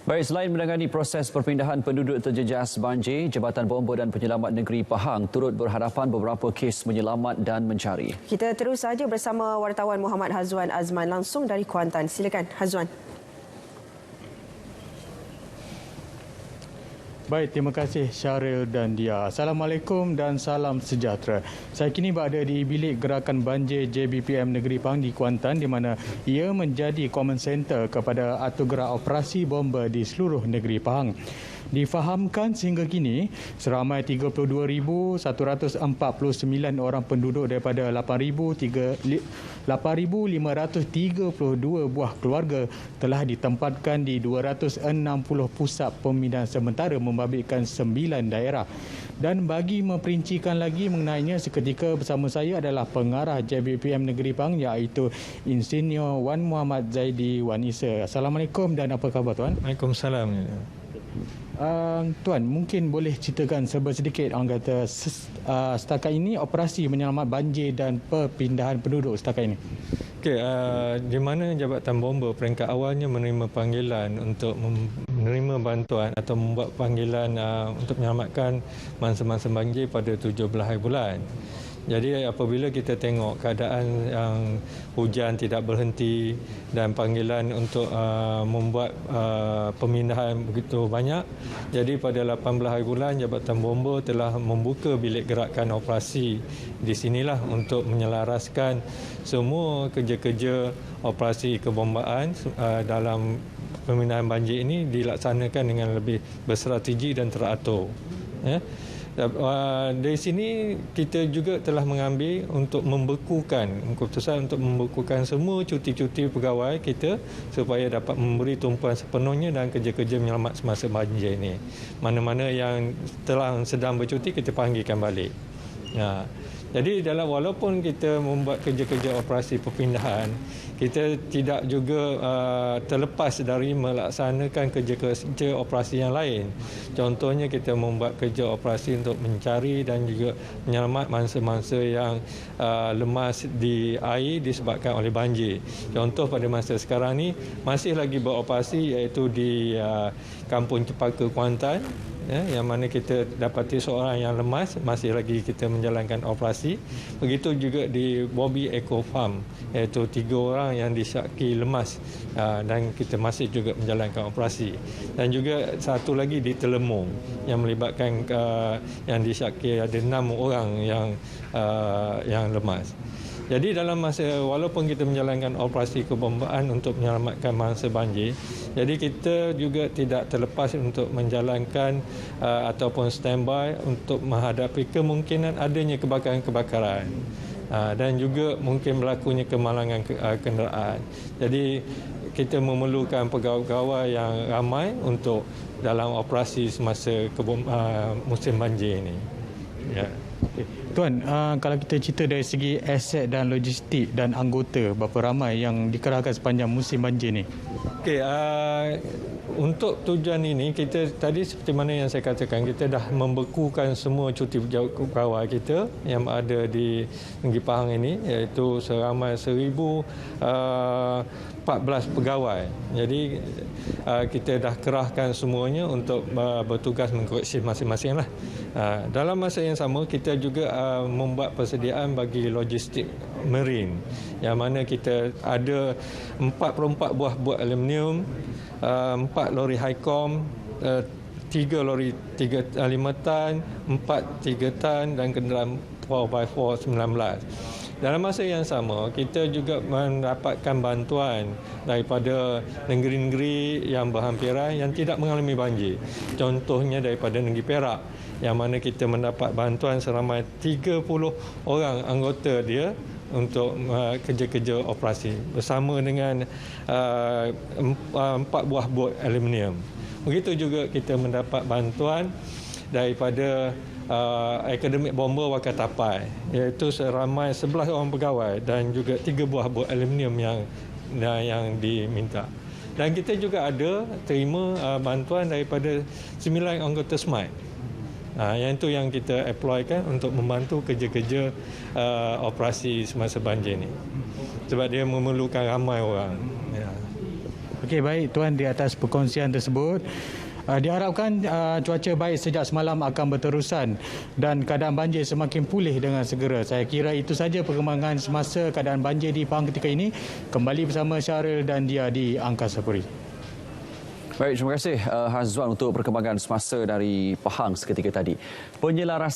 Baik, selain menangani proses perpindahan penduduk terjejas banjir, Jabatan Bomba dan Penyelamat Negeri Pahang turut berhadapan beberapa kes menyelamat dan mencari. Kita terus saja bersama wartawan Muhammad Hazwan Azman langsung dari Kuantan. Silakan Hazwan. Baik, terima kasih Syaril dan Dia. Assalamualaikum dan salam sejahtera. Saya kini berada di bilik gerakan banjir JBPM Negeri Pahang di Kuantan di mana ia menjadi common center kepada atur gerak operasi bomba di seluruh negeri Pahang. Difahamkan sehingga kini seramai 32,149 orang penduduk daripada 8,532 buah keluarga telah ditempatkan di 260 pusat pemindahan sementara membabitkan 9 daerah. Dan bagi memperincikan lagi mengenainya, seketika bersama saya adalah pengarah JBPM Negeri Pahang iaitu Insinyur Wan Muhammad Zaidi Wan Isa. Assalamualaikum dan apa khabar tuan? Waalaikumsalam. Tuan, mungkin boleh ceritakan sedikit orang kata setakat ini operasi menyelamat banjir dan perpindahan penduduk setakat ini. Okey, di mana Jabatan Bomba peringkat awalnya menerima panggilan untuk menerima bantuan atau membuat panggilan untuk menyelamatkan mangsa-mangsa banjir pada 17 hari bulan. Jadi apabila kita tengok keadaan yang hujan tidak berhenti dan panggilan untuk membuat pemindahan begitu banyak, jadi pada 18 hari bulan Jabatan Bomba telah membuka bilik gerakan operasi di sinilah untuk menyelaraskan semua kerja-kerja operasi kebombaan dalam pemindahan banjir ini dilaksanakan dengan lebih berstrategi dan teratur. Ya. Dari sini kita juga telah mengambil untuk membekukan keputusan untuk membekukan semua cuti-cuti pegawai kita supaya dapat memberi tumpuan sepenuhnya dalam kerja-kerja menyelamat semasa banjir ini. Mana-mana yang telah sedang bercuti kita panggilkan balik. Jadi walaupun kita membuat kerja-kerja operasi perpindahan, kita tidak juga terlepas dari melaksanakan kerja-kerja operasi yang lain. Contohnya kita membuat kerja operasi untuk mencari dan juga menyelamat mangsa-mangsa yang lemas di air disebabkan oleh banjir. Contoh pada masa sekarang ni masih lagi beroperasi iaitu di Kampung Cepaka Kuantan. Yang mana kita dapati seorang yang lemas, masih lagi kita menjalankan operasi. Begitu juga di Bobby Eco Farm, iaitu 3 orang yang disyaki lemas dan kita masih juga menjalankan operasi. Dan juga satu lagi di Telemung yang melibatkan yang disyaki ada 6 orang yang lemas. Jadi dalam masa walaupun kita menjalankan operasi kebombaan untuk menyelamatkan mangsa banjir, jadi kita juga tidak terlepas untuk menjalankan ataupun standby untuk menghadapi kemungkinan adanya kebakaran-kebakaran dan juga mungkin berlakunya kemalangan kenderaan. Jadi kita memerlukan pegawai-pegawai yang ramai untuk dalam operasi semasa musim banjir ini. Ya. Tuan, kalau kita cerita dari segi aset dan logistik dan anggota, berapa ramai yang dikerahkan sepanjang musim banjir ni? Okey, untuk tujuan ini kita tadi seperti mana yang saya katakan, kita dah membekukan semua cuti pegawai kita yang ada di Negeri Pahang ini, iaitu seramai 1,014 pegawai. Jadi kita dah kerahkan semuanya untuk bertugas mengikut shift masing-masing lah. Dalam masa yang sama kita juga membuat persediaan bagi logistik marine, yang mana kita ada 44 buah bot aluminium, 4 lori Highcom, 3 lori 5 tan, 4 3 tan dan kenderaan 4x4 19. Dalam masa yang sama, kita juga mendapatkan bantuan daripada negeri-negeri yang berhampiran yang tidak mengalami banjir. Contohnya daripada negeri Perak, yang mana kita mendapat bantuan seramai 30 orang anggota dia untuk kerja-kerja operasi bersama dengan 4 buah bot aluminium. Begitu juga kita mendapat bantuan daripada Akademik Bomba Wakatapai, iaitu seramai 11 orang pegawai dan juga 3 buah bot aluminium yang diminta. Dan kita juga ada terima bantuan daripada 9 anggota SMART. Yang itu yang kita deploykan untuk membantu kerja-kerja operasi semasa banjir ini. Sebab dia memerlukan ramai orang. Ya. Okey, baik Tuan, di atas perkongsian tersebut. Diharapkan cuaca baik sejak semalam akan berterusan dan keadaan banjir semakin pulih dengan segera. Saya kira itu saja perkembangan semasa keadaan banjir di Pahang ketika ini. Kembali bersama Syaril dan Dia di Angkasa Puri. Baik, terima kasih Hazwan untuk perkembangan semasa dari Pahang seketika tadi. Penyelarasan